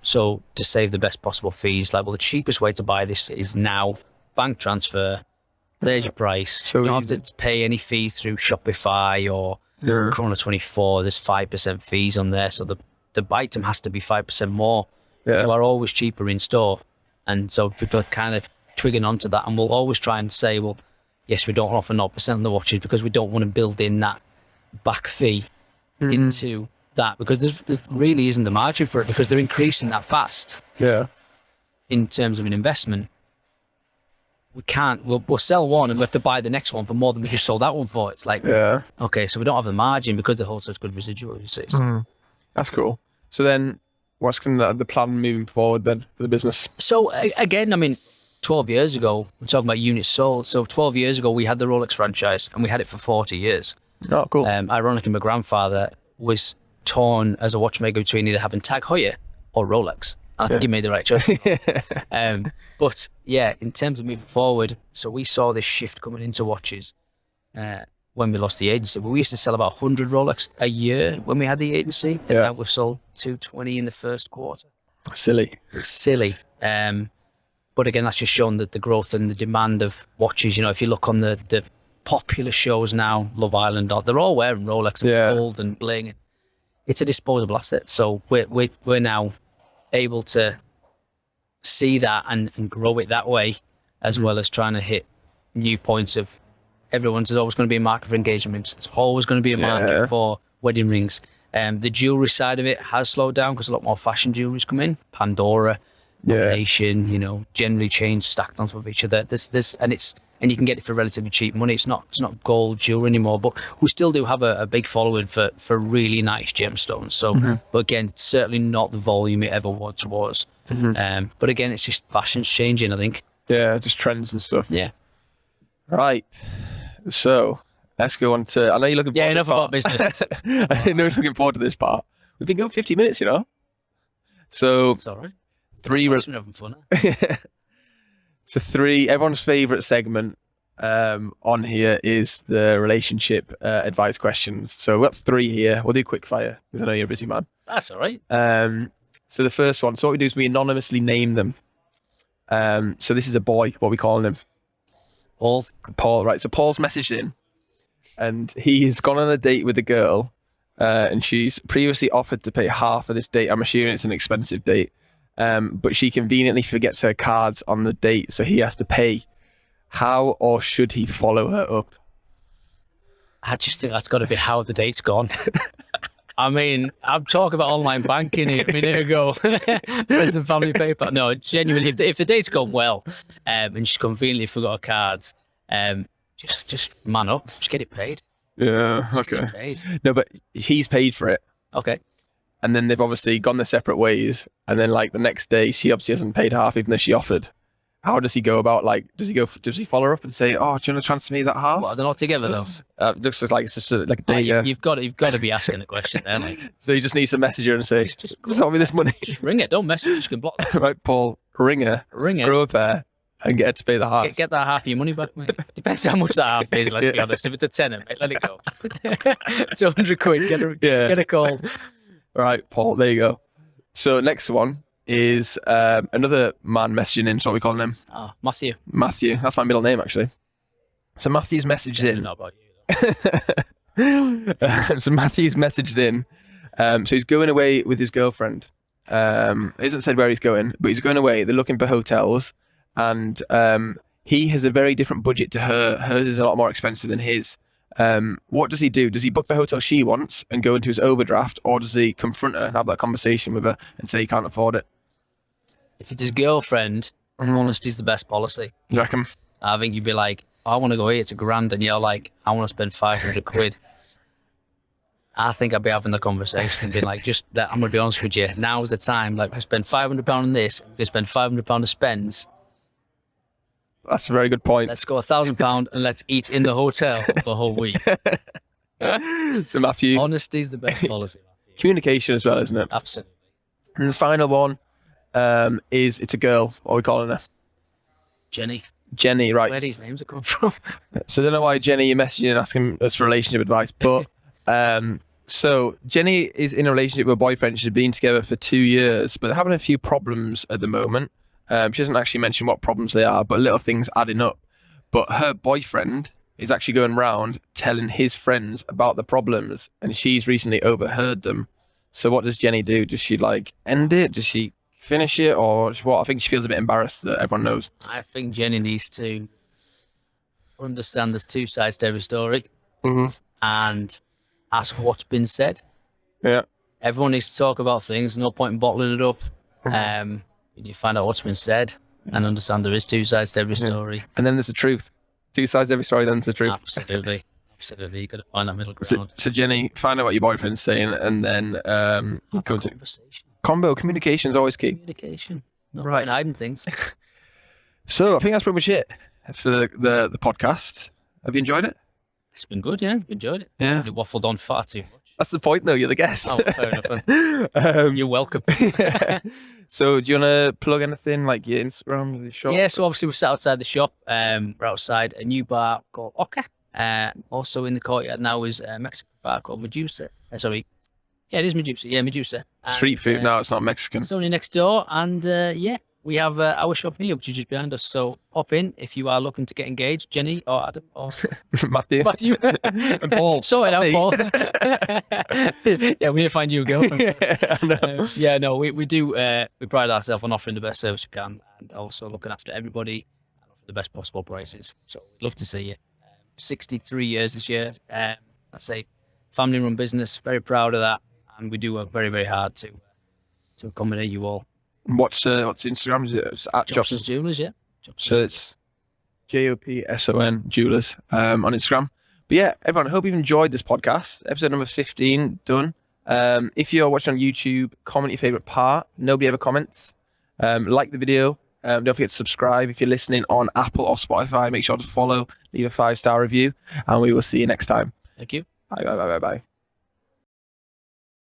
So to save the best possible fees, like, well, the cheapest way to buy this is now bank transfer. There's your price. So you don't have to pay any fees through Shopify or Chrono24. There's 5% fees on there, so the item has to be 5% more. Yeah. You are always cheaper in store, and so people are kind of twigging onto that. And we'll always try and say, well, yes, we don't offer 0% on the watches because we don't want to build in that back fee into that, because there really isn't the margin for it, because they're increasing that fast. Yeah. In terms of an investment, we can't. We'll sell one and we have to buy the next one for more than we just sold that one for. It's like, okay, so we don't have the margin because they hold such good residual. You see. That's cool. So then, what's the plan moving forward then for the business? So again, I mean, 12 years ago, we're talking about units sold. So 12 years ago, we had the Rolex franchise and we had it for 40 years. Oh, cool. Ironically, my grandfather was torn as a watchmaker between either having Tag Heuer or Rolex. I think he made the right choice. But yeah, in terms of moving forward, so we saw this shift coming into watches when we lost the agency. We used to sell about 100 Rolex a year when we had the agency. And now we've sold 220 in the first quarter. Silly. It's silly. But again, that's just shown that the growth and the demand of watches. You know, if you look on the popular shows now, Love Island, they're all wearing Rolex and gold and bling. It's a disposable asset. So we're now able to see that and grow it that way, as well as trying to hit new points of there's always going to be a market for engagement rings. It's always going to be a market for wedding rings. The jewelry side of it has slowed down because a lot more fashion jewelry's come in. Pandora, Nation, you know, generally changed, stacked on top of each other. And you can get it for relatively cheap money. It's not gold jewelry anymore, but we still do have a big following for really nice gemstones. So, but again, it's certainly not the volume it ever once was. But again, it's just fashion's changing, I think. Yeah, just trends and stuff. Yeah. Right. So let's go on to. I know you're looking. Yeah, enough about business. I know you're looking forward to this part. We've been going 50 minutes, you know. So it's all right. Three. We're having fun. Huh? So everyone's favourite segment on here is the relationship advice questions. So we've got 3 here. We'll do quick fire because I know you're a busy man. That's all right. So the first one. So what we do is we anonymously name them. So this is a boy. What are we calling him? Paul, right. So Paul's messaged in, and he's gone on a date with a girl, and she's previously offered to pay half of this date. I'm assuming it's an expensive date, but she conveniently forgets her cards on the date, so he has to pay. How or should he follow her up? I just think that's got to be how the date's gone. I mean, I'm talking about online banking here. I mean, here we go. Friends and family PayPal. No, genuinely, if the date's gone well, and she's conveniently forgot her cards, just man up, just get it paid. Yeah, Just get okay. it paid. No, but he's paid for it, Okay. and then they've obviously gone their separate ways, and then like the next day, she obviously hasn't paid half, even though she offered. How does he go about, like, does he follow her up and say, oh, do you want to transfer me that half? What, they're not together though? Looks like it's just like a day, You've got to be asking a question there. Like, So he just needs to message her and say, just sell me this money. just ring it. Don't message. You can block that. Right, Paul, ring her, Ring it. grow a pair, and get her to pay the half. Get that half of your money back, mate. Depends how much that half is, let's be honest. If it's a tenner, mate, let it go. It's 100 quid. Get a call. Right, Paul, there you go. So next one is another man messaging in. So what we calling him? Oh, Matthew. Matthew. That's my middle name, actually. So Matthew's messaged in. Not about you, though. So Matthew's messaged in. So he's going away with his girlfriend. He hasn't said where he's going, but he's going away. They're looking for hotels, and he has a very different budget to her. Hers is a lot more expensive than his. What does he do? Does he book the hotel she wants and go into his overdraft, or does he confront her and have that conversation with her and say he can't afford it? If it's his girlfriend, honesty's the best policy. You reckon? I think you'd be like, I want to go here, it's $1,000, and you're like, I want to spend 500 quid. I think I'd be having the conversation and being like, I'm going to be honest with you, now's the time. Like, we spend £500 on this, we spend £500 on spends. That's a very good point. Let's go £1,000 and let's eat in the hotel the whole week. So Matthew, Honesty's the best policy. Matthew. communication as well, isn't it? Absolutely. And the final one is it's a girl. What are we calling her? Jenny, Right. where these names are coming from. So I don't know why Jenny you're messaging and asking us for relationship advice, but so Jenny is in a relationship with a boyfriend. She's been together for 2 years, but they're having a few problems at the moment. She doesn't actually mention what problems they are, but little things adding up. But her boyfriend is actually going round telling his friends about the problems, and she's recently overheard them. So what does Jenny do? Does she like end it? Does she finish it, or what? I think she feels a bit embarrassed that everyone knows. I think Jenny needs to understand there's two sides to every story and ask what's been said. Yeah. Everyone needs to talk about things. No point in bottling it up. You find out what's been said and understand there is two sides to every story. And then there's the truth. Two sides to every story, then there's the truth. Absolutely. You've got to find that middle So, ground. so Jenny, find out what your boyfriend's saying, and then go to Conversation. communication is always key. Communication. Not Right. hiding things. So I think that's pretty much it for the podcast. Have you enjoyed it? It's been good, yeah. Enjoyed it. Yeah. You waffled on far too much. That's the point, though. You're the guest. Oh, fair enough. You're welcome. So do you want to plug anything, like your Instagram, your shop? Yeah, so obviously we're sat outside the shop. We're outside a new bar called Oka. Also in the courtyard now is a Mexican bar called Medusa. Sorry. Yeah, it is Medusa. Yeah, Medusa. Street food. And, No, it's not Mexican. It's only next door. And yeah, we have our shop here, which is just behind us. So pop in if you are looking to get engaged, Jenny or Adam or Matthew. Matthew. And Paul. Sort it out, Me. Paul. Yeah, we need to find you a girlfriend. Yeah, I know. Yeah, no, we do. We pride ourselves on offering the best service we can and also looking after everybody and offer the best possible prices. So we'd love to see you. 63 years this year. I say family-run business. Very proud of that, and we do work very, very hard to accommodate you all. What's Instagram? Is it at Jopson's Jopson? Jewelers, yeah. So it's Jopson Jewelers on Instagram. But yeah, everyone, I hope you've enjoyed this podcast. Episode number 15 done. If you're watching on YouTube, comment your favorite part. Nobody ever comments. Like the video. Don't forget to subscribe. If you're listening on Apple or Spotify, make sure to follow, leave a 5-star review, and we will see you next time. Thank you. Bye.